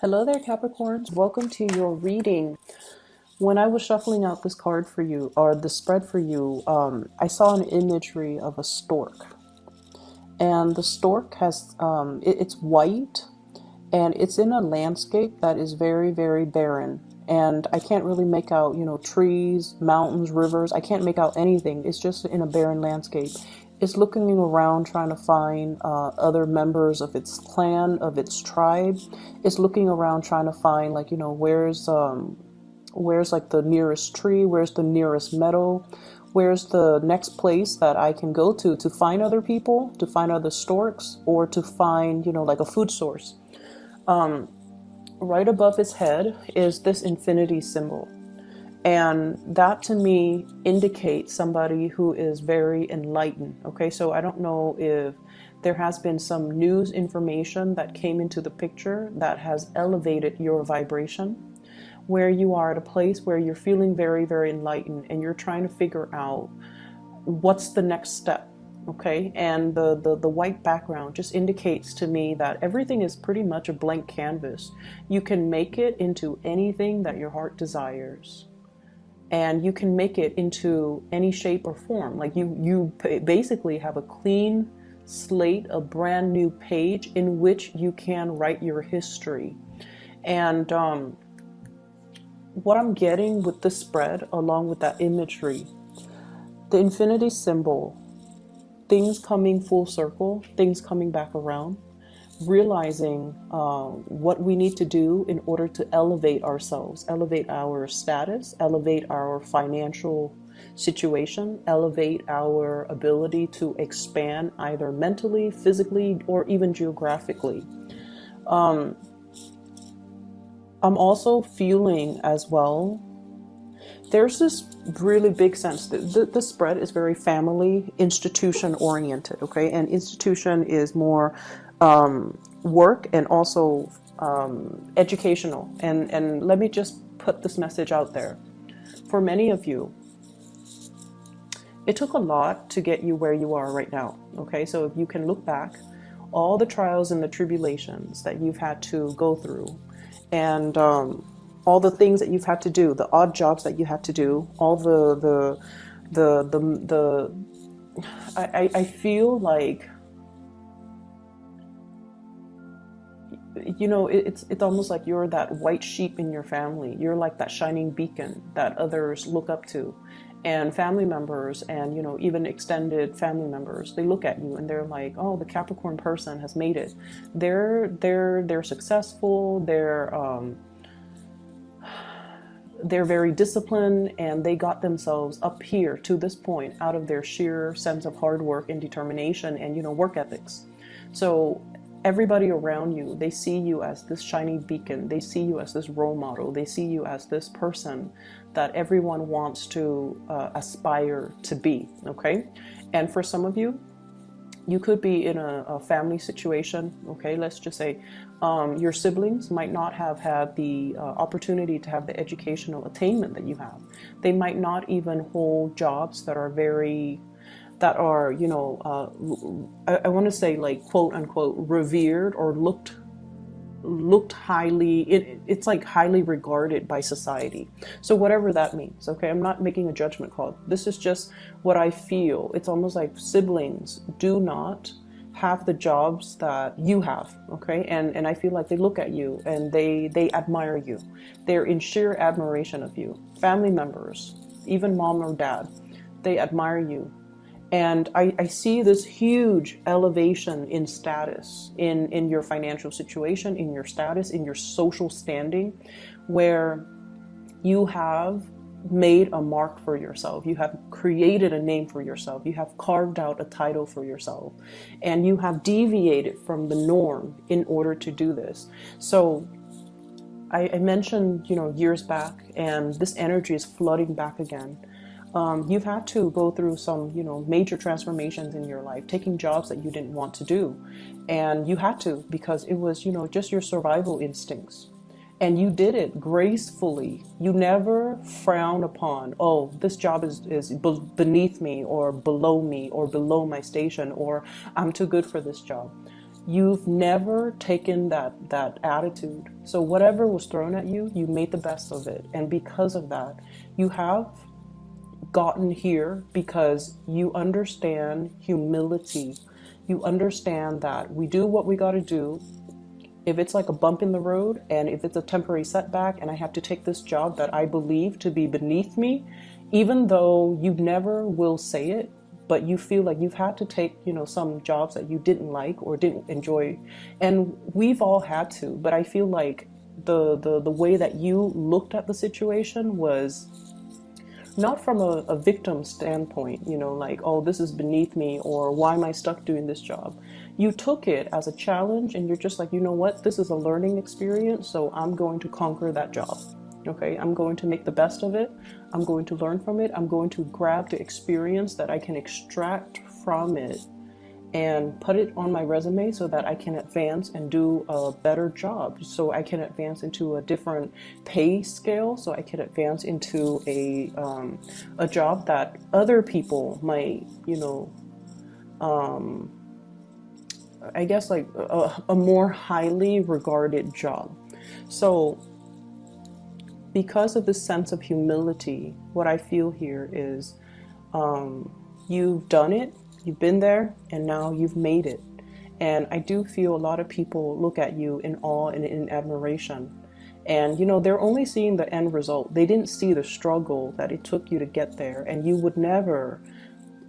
Hello there, Capricorns. Welcome to your reading. When I was shuffling out this card for you, or the spread for you, I saw an imagery of a stork. And the stork has, it's white, and it's in a landscape that is very, very barren. And I can't really make out, trees, mountains, rivers. I can't make out anything. It's just in a barren landscape. It's looking around trying to find other members of its clan, of its tribe. It's looking around trying to find, like, where's like the nearest tree, where's the nearest meadow, where's the next place that I can go to find other people, to find other storks, or to find, like a food source. Right above his head is this infinity symbol. And that to me indicates somebody who is very enlightened. Okay, so I don't know if there has been some news information that came into the picture that has elevated your vibration, where you are at a place where you're feeling very, very enlightened and you're trying to figure out what's the next step. Okay, and the white background just indicates to me that everything is pretty much a blank canvas. You can make it into anything that your heart desires, and you can make it into any shape or form. Like you basically have a clean slate, a brand new page in which you can write your history. And what I'm getting with this spread, along with that imagery, the infinity symbol, things coming full circle, things coming back around, realizing what we need to do in order to elevate ourselves, elevate our status, elevate our financial situation, elevate our ability to expand either mentally, physically, or even geographically. I'm also feeling as well, there's this really big sense that the spread is very family, institution oriented, okay? And institution is more work and also educational. And let me just put this message out there. For many of you, it took a lot to get you where you are right now, okay? So if you can look back, all the trials and the tribulations that you've had to go through, and all the things that you've had to do, the odd jobs that you had to do, all I feel like, it's almost like you're that white sheep in your family. You're like that shining beacon that others look up to. And family members and, even extended family members, they look at you and they're like, oh, the Capricorn person has made it. They're successful. They're very disciplined, and they got themselves up here to this point out of their sheer sense of hard work and determination and, work ethics. So everybody around you, they see you as this shiny beacon. They see you as this role model. They see you as this person that everyone wants to aspire to be, okay? And for some of you, you could be in a family situation, okay? Let's just say your siblings might not have had the opportunity to have the educational attainment that you have. They might not even hold jobs that are I want to say, like, quote unquote, revered or looked highly, it's like highly regarded by society. So whatever that means, okay? I'm not making a judgment call. This is just what I feel. It's almost like siblings do not have the jobs that you have, okay? And I feel like they look at you and they admire you. They're in sheer admiration of you. Family members, even mom or dad, they admire you. And I see this huge elevation in status, in your financial situation, in your status, in your social standing, where you have made a mark for yourself. You have created a name for yourself. You have carved out a title for yourself. And you have deviated from the norm in order to do this. So I mentioned, years back, and this energy is flooding back again. You've had to go through some, major transformations in your life, taking jobs that you didn't want to do. And you had to, because it was, just your survival instincts. And you did it gracefully. You never frowned upon, oh, this job is beneath me or below my station, or I'm too good for this job. You've never taken that attitude. So whatever was thrown at you, you made the best of it. And because of that, you have gotten here because you understand humility. You understand that we do what we got to do. If it's like a bump in the road, and if it's a temporary setback, and I have to take this job that I believe to be beneath me, even though you never will say it, but you feel like you've had to take, some jobs that you didn't like or didn't enjoy. And we've all had to, but I feel like the way that you looked at the situation was not from a victim standpoint, like, oh, this is beneath me, or why am I stuck doing this job? You took it as a challenge, and you're just like, you know what, this is a learning experience, so I'm going to conquer that job. Okay, I'm going to make the best of it. I'm going to learn from it. I'm going to grab the experience that I can extract from it and put it on my resume so that I can advance and do a better job. So I can advance into a different pay scale. So I can advance into a job that other people might, I guess like a more highly regarded job. So because of this sense of humility, what I feel here is you've done it. You've been there, and now you've made it. And I do feel a lot of people look at you in awe and in admiration. And, they're only seeing the end result. They didn't see the struggle that it took you to get there. And you would never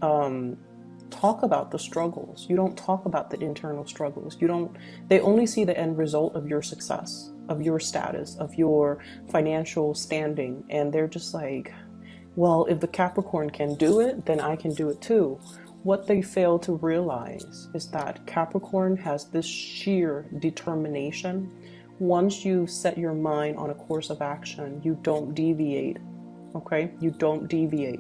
talk about the struggles. You don't talk about the internal struggles. They only see the end result of your success, of your status, of your financial standing. And they're just like, well, if the Capricorn can do it, then I can do it too. What they fail to realize is that Capricorn has this sheer determination. Once you set your mind on a course of action, you don't deviate, okay? You don't deviate.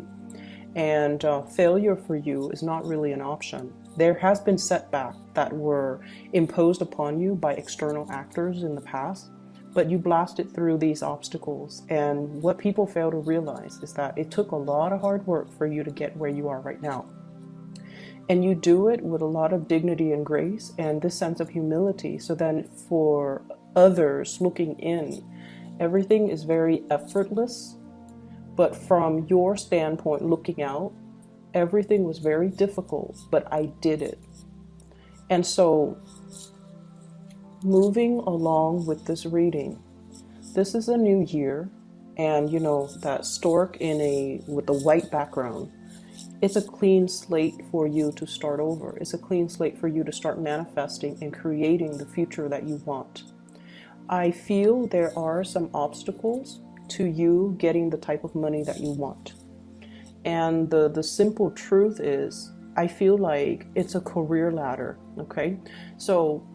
And failure for you is not really an option. There has been setbacks that were imposed upon you by external actors in the past, but you blasted through these obstacles. And what people fail to realize is that it took a lot of hard work for you to get where you are right now. And you do it with a lot of dignity and grace and this sense of humility. So then for others looking in, everything is very effortless. But from your standpoint looking out, everything was very difficult, but I did it. And so moving along with this reading, this is a new year. And that stork with the white background, it's a clean slate for you to start over. It's a clean slate for you to start manifesting and creating the future that you want. I feel there are some obstacles to you getting the type of money that you want. And the simple truth is, I feel like it's a career ladder, okay? So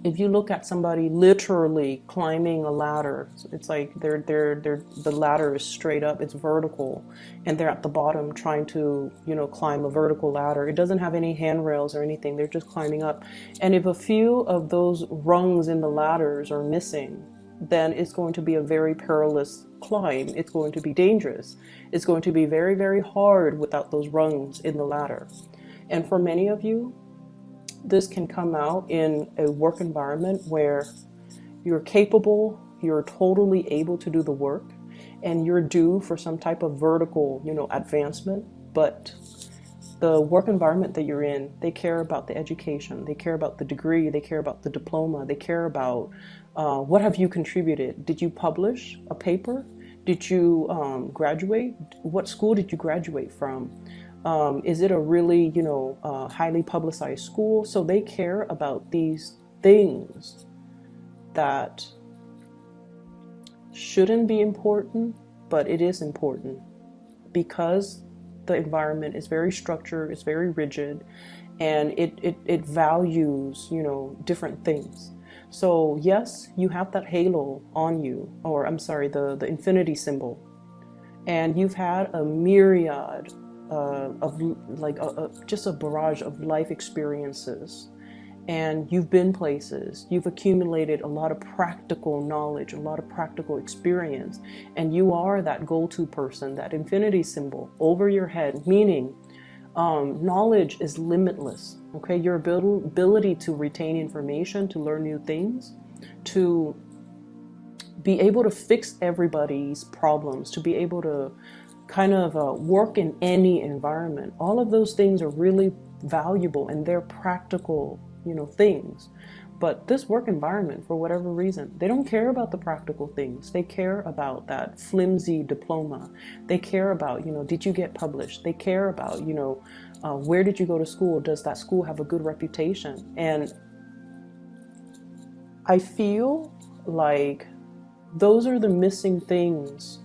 if you look at somebody literally climbing a ladder, it's like the ladder is straight up, it's vertical, and they're at the bottom trying to, climb a vertical ladder. It doesn't have any handrails or anything. They're just climbing up. And if a few of those rungs in the ladders are missing, then it's going to be a very perilous climb. It's going to be dangerous. It's going to be very, very hard without those rungs in the ladder. And for many of you, this can come out in a work environment where you're capable, you're totally able to do the work, and you're due for some type of vertical, advancement. But the work environment that you're in, they care about the education, they care about the degree, they care about the diploma, they care about what have you contributed? Did you publish a paper? Did you graduate? What school did you graduate from? Is it a really, highly publicized school? So they care about these things that shouldn't be important, but it is important because the environment is very structured, it's very rigid, and it values, different things. So yes, you have that halo on you, or I'm sorry, the infinity symbol, and you've had a myriad of like just a barrage of life experiences, and you've been places, you've accumulated a lot of practical knowledge, a lot of practical experience, and you are that go-to person, that infinity symbol over your head, meaning Knowledge is limitless. Okay, your ability to retain information, to learn new things, to be able to fix everybody's problems, to be able to kind of work in any environment. All of those things are really valuable and they're practical, things. But this work environment, for whatever reason, they don't care about the practical things. They care about that flimsy diploma. They care about, did you get published? They care about, where did you go to school? Does that school have a good reputation? And I feel like those are the missing things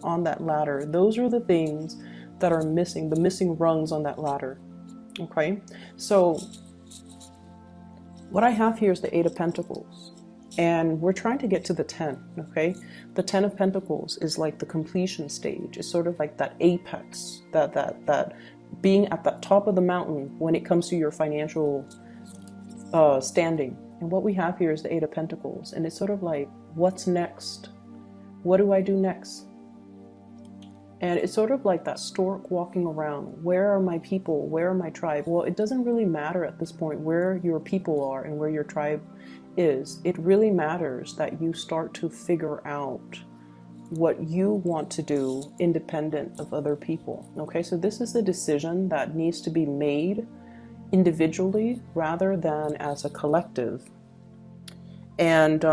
on that ladder. Those are the things that are missing, the missing rungs on that ladder. Okay, so what I have here is the Eight of Pentacles, and we're trying to get to the 10. Okay, the 10 of Pentacles is like the completion stage. It's sort of like that apex, that being at the top of the mountain when it comes to your financial standing. And what we have here is the Eight of Pentacles, and it's sort of like, what's next? What do I do next? And it's sort of like that stork walking around. Where are my people? Where are my tribe? Well, it doesn't really matter at this point where your people are and where your tribe is. It really matters that you start to figure out what you want to do independent of other people. Okay, so this is a decision that needs to be made individually rather than as a collective. And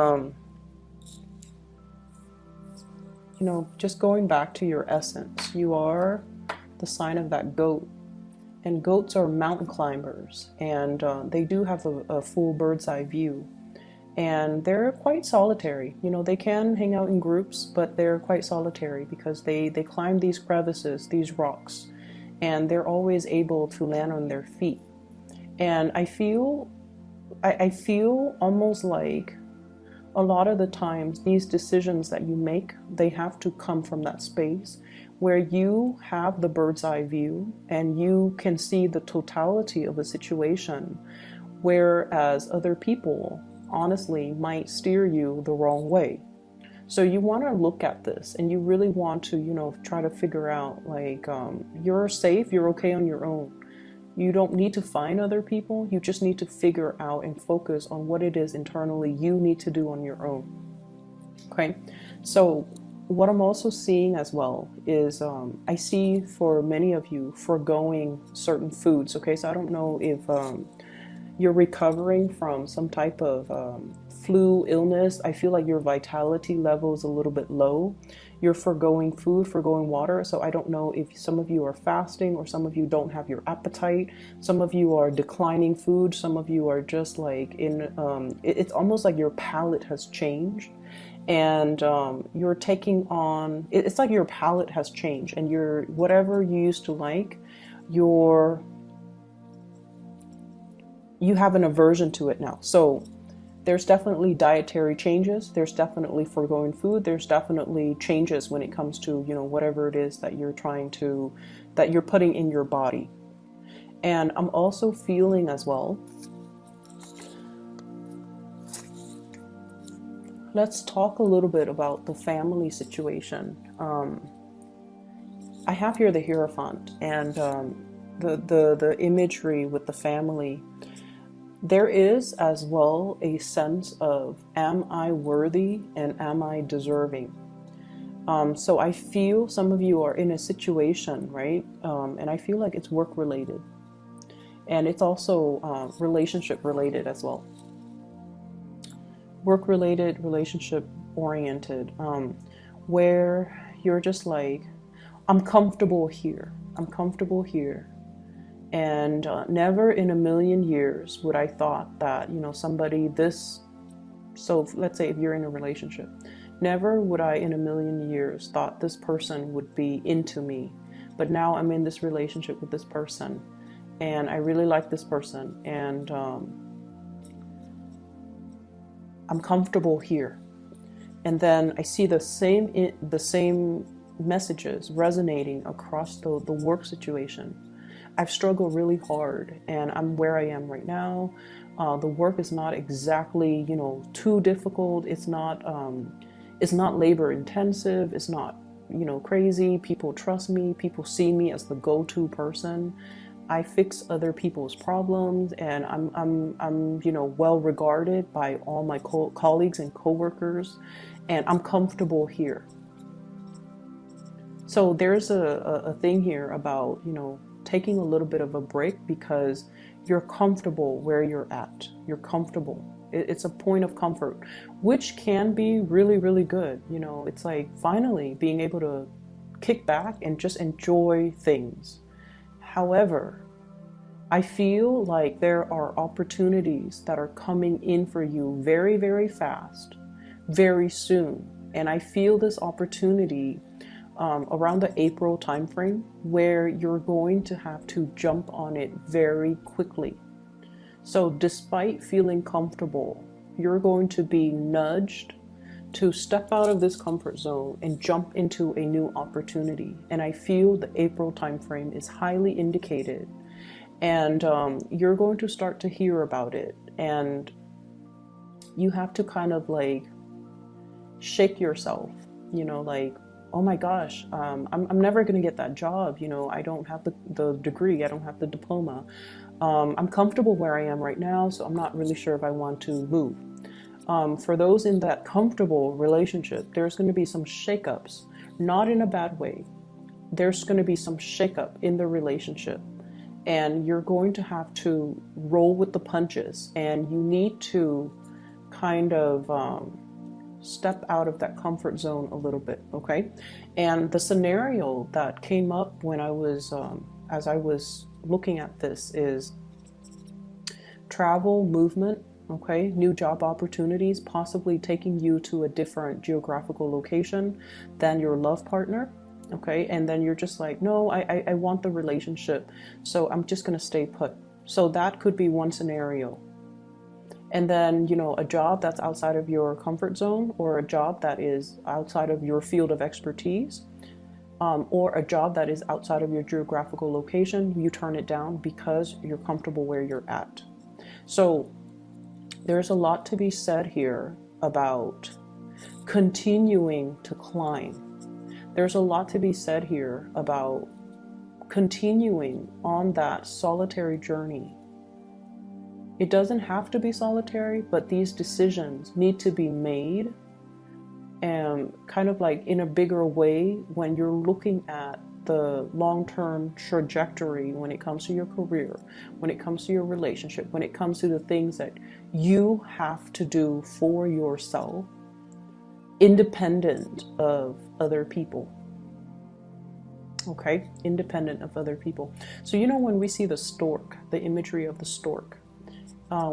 just going back to your essence, you are the sign of that goat, and goats are mountain climbers, and they do have a full bird's eye view, and they're quite solitary. They can hang out in groups, but they're quite solitary because they climb these crevices, these rocks, and they're always able to land on their feet. And I feel almost like a lot of the times these decisions that you make, they have to come from that space where you have the bird's eye view and you can see the totality of a situation, whereas other people honestly might steer you the wrong way. So you want to look at this and you really want to, try to figure out like, you're safe, you're okay on your own. You don't need to find other people. You just need to figure out and focus on what it is internally you need to do on your own. Okay, so what I'm also seeing as well is I see for many of you foregoing certain foods. Okay, so I don't know if you're recovering from some type of flu illness. I feel like your vitality level is a little bit low. You're foregoing food, foregoing water. So I don't know if some of you are fasting or some of you don't have your appetite. Some of you are declining food. Some of you are just like it's almost like your palate has changed, and you're taking on, it's like your palate has changed, and you're, whatever you used to like, you have an aversion to it now. So there's definitely dietary changes. There's definitely foregoing food. There's definitely changes when it comes to, whatever it is that you're that you're putting in your body. And I'm also feeling as well, let's talk a little bit about the family situation. I have here the Hierophant and the imagery with the family. There is as well a sense of, am I worthy and am I deserving? So I feel some of you are in a situation, right? And I feel like it's work related. And it's also relationship related as well. Work related, relationship oriented, where you're just like, I'm comfortable here. I'm comfortable here. And never in a million years would I thought that, somebody this, so let's say if you're in a relationship, never would I in a million years thought this person would be into me. But now I'm in this relationship with this person and I really like this person, and I'm comfortable here. And then I see the same messages resonating across the work situation. I've struggled really hard and I'm where I am right now. The work is not exactly, too difficult. It's not labor intensive. It's not, crazy. People trust me. People see me as the go-to person. I fix other people's problems, and I'm you know, well regarded by all my colleagues and coworkers, and I'm comfortable here. So there's a thing here about, you know, taking a little bit of a break because you're comfortable where you're at. You're comfortable. It's a point of comfort, which can be really, really good. You know, it's like finally being able to kick back and just enjoy things. However, I feel like there are opportunities that are coming in for you very, very fast, very soon. And I feel this opportunity around the April timeframe where you're going to have to jump on it very quickly. So despite feeling comfortable, you're going to be nudged to step out of this comfort zone and jump into a new opportunity. And I feel the April timeframe is highly indicated. And you're going to start to hear about it. And you have to kind of like shake yourself, you know, like, oh my gosh, I'm never going to get that job. You know, I don't have the degree. I don't have the diploma. I'm comfortable where I am right now, so I'm not really sure if I want to move. For those in that comfortable relationship, there's going to be some shakeups, not in a bad way. There's going to be some shakeup in the relationship, and you're going to have to roll with the punches, and you need to kind of step out of that comfort zone a little bit, okay? And the scenario that came up when I was, as I was looking at this, is travel, movement, okay? New job opportunities, possibly taking you to a different geographical location than your love partner, okay? And then you're just like, no, I want the relationship, so I'm just gonna stay put. So that could be one scenario. And then, you know, a job that's outside of your comfort zone, or a job that is outside of your field of expertise, or a job that is outside of your geographical location, you turn it down because you're comfortable where you're at. So there's a lot to be said here about continuing to climb. There's a lot to be said here about continuing on that solitary journey. It doesn't have to be solitary, but these decisions need to be made and kind of like in a bigger way when you're looking at the long-term trajectory when it comes to your career, when it comes to your relationship, when it comes to the things that you have to do for yourself, independent of other people. Okay, independent of other people. So, you know, when we see the stork, the imagery of the stork,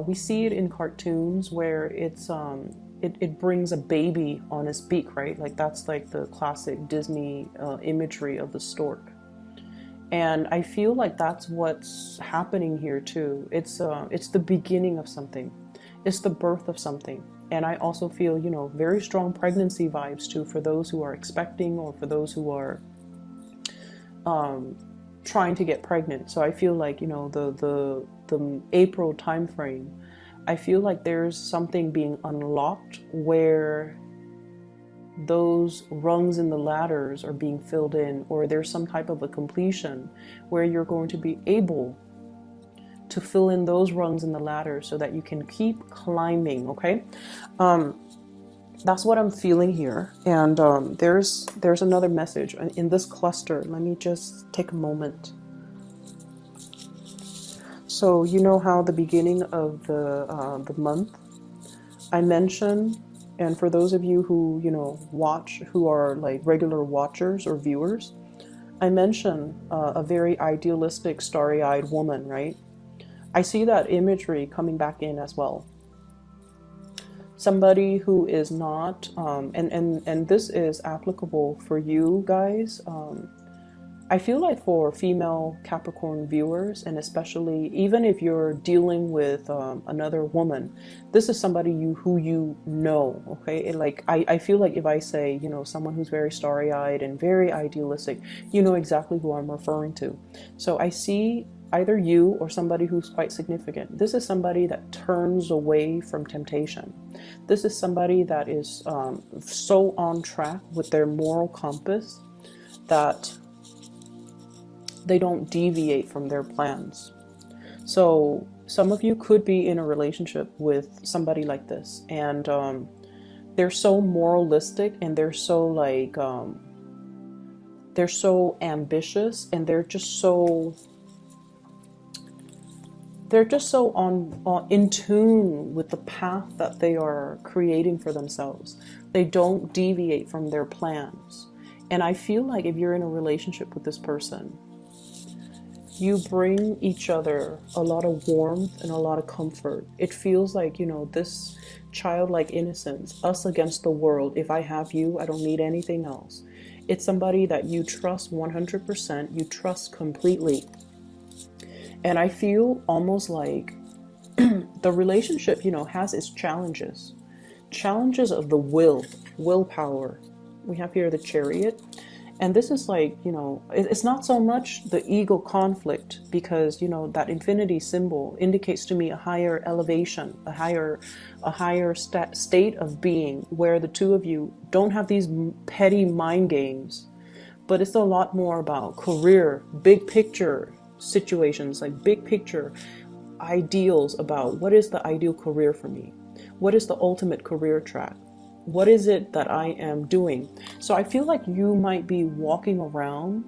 we see it in cartoons where it brings a baby on its beak, right? Like that's like the classic Disney imagery of the stork. And I feel like that's what's happening here too. It's the beginning of something. It's the birth of something. And I also feel, you know, very strong pregnancy vibes too for those who are expecting, or for those who are trying to get pregnant. So I feel like, you know, the April timeframe, I feel like there's something being unlocked where those rungs in the ladders are being filled in, or there's some type of a completion where you're going to be able to fill in those rungs in the ladder so that you can keep climbing, okay? That's what I'm feeling here. And there's another message in this cluster. Let me just take a moment. So you know how the beginning of the month, I mentioned, and for those of you who, you know, watch, who are like regular watchers or viewers, I mentioned a very idealistic, starry-eyed woman, right? I see that imagery coming back in as well. Somebody who is not, and this is applicable for you guys. I feel like for female Capricorn viewers, and especially even if you're dealing with another woman, this is somebody who you know, okay? Like I feel like if I say, you know, someone who's very starry-eyed and very idealistic, you know exactly who I'm referring to. So I see either you or somebody who's quite significant. This is somebody that turns away from temptation. This is somebody that is so on track with their moral compass that They don't deviate from their plans. So some of you could be in a relationship with somebody like this, and they're so moralistic, and they're so like they're so ambitious, and they're just so on in tune with the path that they are creating for themselves. They don't deviate from their plans. And I feel like if you're in a relationship with this person, you bring each other a lot of warmth and a lot of comfort. It feels like, you know, this childlike innocence, us against the world. If I have you, I don't need anything else. It's somebody that you trust 100%, you trust completely. And I feel almost like the relationship, you know, has its challenges. Challenges of the willpower. We have here the Chariot. And this is like, you know, it's not so much the ego conflict, because, you know, that infinity symbol indicates to me a higher elevation, a higher state of being, where the two of you don't have these petty mind games, but it's a lot more about career, big picture situations, like big picture ideals about what is the ideal career for me? What is the ultimate career track? What is it that I am doing? So I feel like you might be walking around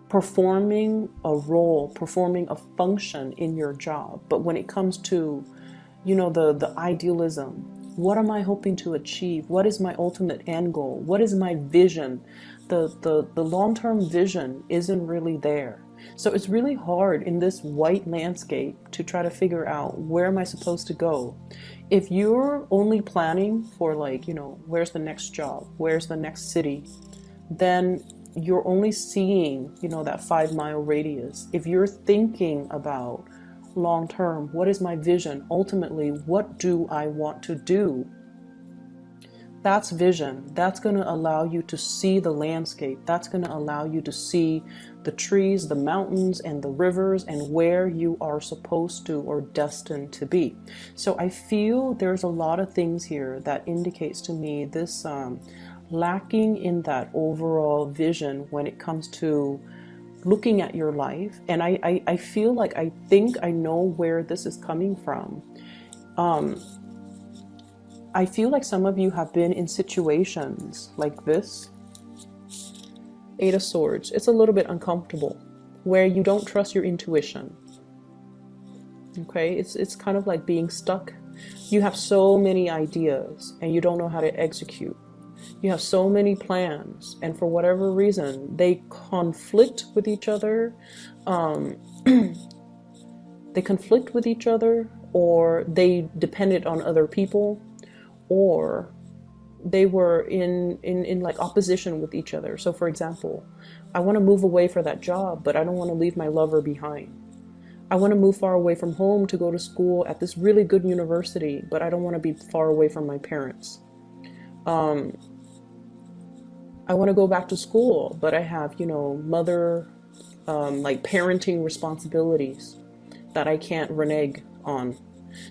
performing a role, performing a function in your job. But when it comes to, you know, the idealism, what am I hoping to achieve? What is my ultimate end goal? What is my vision? The long-term vision isn't really there. So it's really hard in this white landscape to try to figure out, where am I supposed to go? If you're only planning for, like, you know, where's the next job? Where's the next city? Then you're only seeing, you know, that 5-mile radius. If you're thinking about long term, what is my vision? Ultimately, what do I want to do? That's vision. That's going to allow you to see the landscape. That's going to allow you to see the trees, the mountains, and the rivers, and where you are supposed to or destined to be. So I feel there's a lot of things here that indicates to me this lacking in that overall vision when it comes to looking at your life. And I feel like I think I know where this is coming from. I feel like some of you have been in situations like this. 8 of Swords. It's a little bit uncomfortable, where you don't trust your intuition. Okay, it's kind of like being stuck. You have so many ideas and you don't know how to execute. You have so many plans, and for whatever reason, they conflict with each other. They conflict with each other, or they depended on other people, or they were in like opposition with each other. So for example, I want to move away for that job, but I don't want to leave my lover behind. I want to move far away from home to go to school at this really good university, but I don't want to be far away from my parents. I want to go back to school, but I have, you know, mother, like parenting responsibilities that I can't renege on.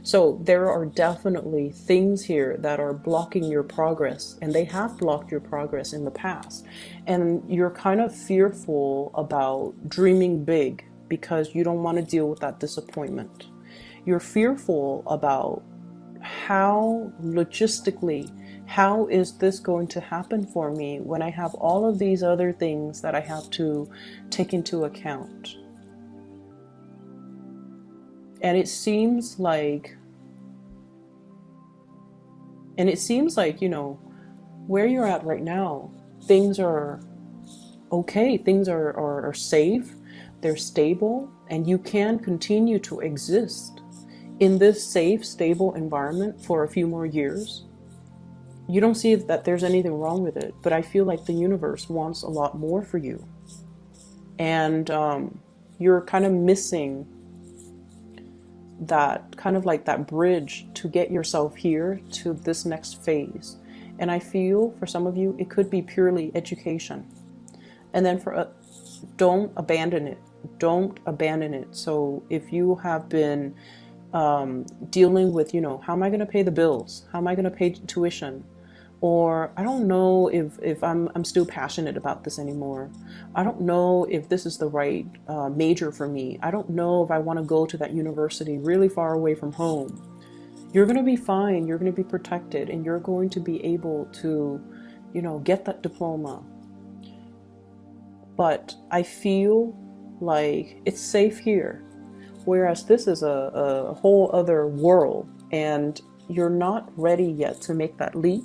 So there are definitely things here that are blocking your progress, and they have blocked your progress in the past. And you're kind of fearful about dreaming big because you don't want to deal with that disappointment. You're fearful about how logistically, how is this going to happen for me when I have all of these other things that I have to take into account. And it seems like, you know, where you're at right now, things are okay, things are safe, they're stable, and you can continue to exist in this safe, stable environment for a few more years. You don't see that there's anything wrong with it, but I feel like the universe wants a lot more for you. And you're kind of missing that kind of like that bridge to get yourself here to this next phase. And I feel for some of you, it could be purely education. And then don't abandon it. Don't abandon it. So if you have been dealing with, you know, how am I going to pay the bills? How am I going to pay tuition? Or I don't know if I'm still passionate about this anymore. I don't know if this is the right major for me. I don't know if I want to go to that university really far away from home. You're going to be fine. You're going to be protected, and you're going to be able to, get that diploma. But I feel like it's safe here. Whereas this is a whole other world, and you're not ready yet to make that leap,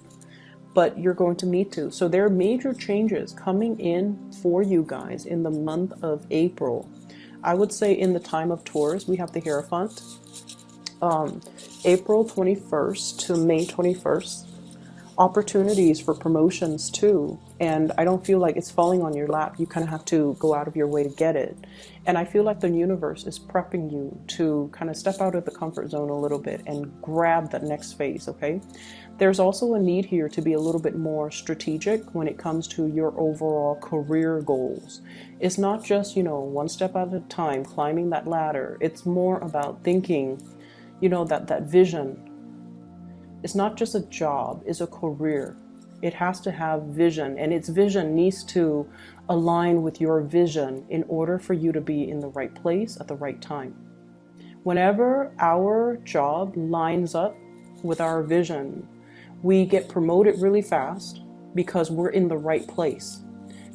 but you're going to need to. So there are major changes coming in for you guys in the month of April. I would say in the time of Taurus, we have the Hierophant. April 21st to May 21st. Opportunities for promotions too, and I don't feel like it's falling on your lap. You kind of have to go out of your way to get it, and I feel like the universe is prepping you to kind of step out of the comfort zone a little bit and grab that next phase. Okay, there's also a need here to be a little bit more strategic when it comes to your overall career goals. It's not just one step at a time climbing that ladder. It's more about thinking that vision. It's not just a job, it's a career. It has to have vision, and its vision needs to align with your vision in order for you to be in the right place at the right time. Whenever our job lines up with our vision, we get promoted really fast because we're in the right place,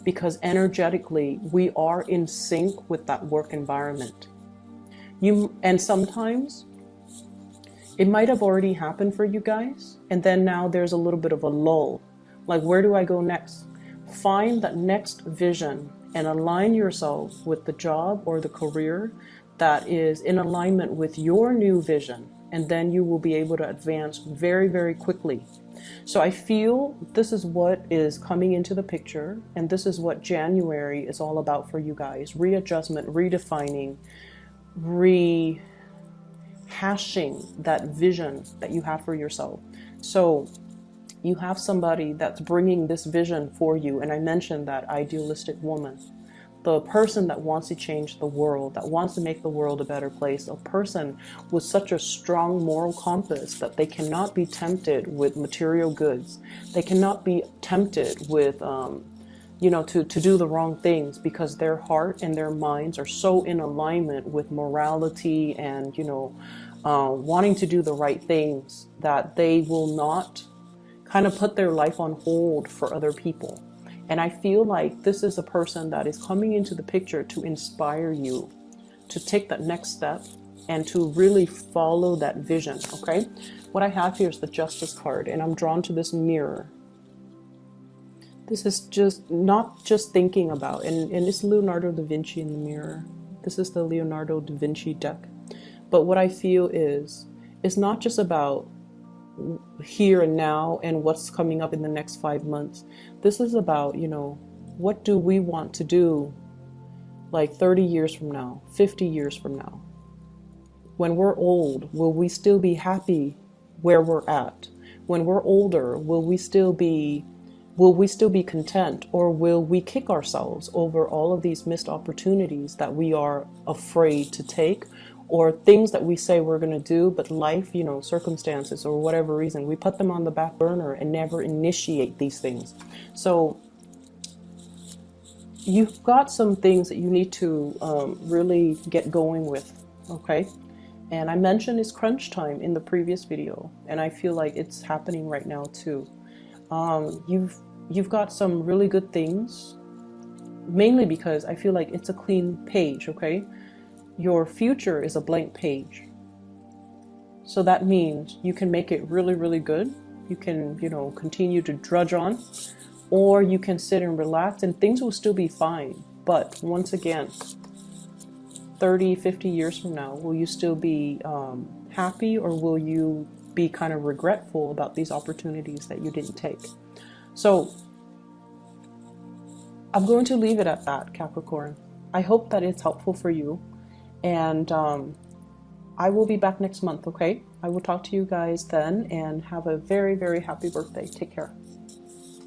because energetically we are in sync with that work environment. And sometimes it might have already happened for you guys, and then now there's a little bit of a lull. Like, where do I go next? Find that next vision and align yourself with the job or the career that is in alignment with your new vision, and then you will be able to advance very, very quickly. So I feel this is what is coming into the picture, and this is what January is all about for you guys. Readjustment, redefining, hashing that vision that you have for yourself. So you have somebody that's bringing this vision for you, and I mentioned that idealistic woman, the person that wants to change the world, that wants to make the world a better place, a person with such a strong moral compass that they cannot be tempted with material goods. They cannot be tempted with to do the wrong things, because their heart and their minds are so in alignment with morality and, wanting to do the right things, that they will not kind of put their life on hold for other people. And I feel like this is a person that is coming into the picture to inspire you to take that next step and to really follow that vision, okay? What I have here is the Justice card, and I'm drawn to this mirror. This is just not just thinking about, and it's Leonardo da Vinci in the mirror. This is the Leonardo da Vinci deck. But what I feel is, it's not just about here and now and what's coming up in the next 5 months. This is about, what do we want to do like 30 years from now, 50 years from now? When we're old, will we still be happy where we're at? When we're older, will we still be content, or will we kick ourselves over all of these missed opportunities that we are afraid to take, or things that we say we're going to do, but life, circumstances or whatever reason, we put them on the back burner and never initiate these things. So you've got some things that you need to really get going with, okay? And I mentioned it's crunch time in the previous video, and I feel like it's happening right now too. You've got some really good things, mainly because I feel like it's a clean page, okay? Your future is a blank page. So that means you can make it really, really good. You can, continue to drudge on, or you can sit and relax and things will still be fine. But once again, 30, 50 years from now, will you still be happy, or will you be kind of regretful about these opportunities that you didn't take? So I'm going to leave it at that, Capricorn. I hope that it's helpful for you. And I will be back next month, okay? I will talk to you guys then, and have a very, very happy birthday. Take care.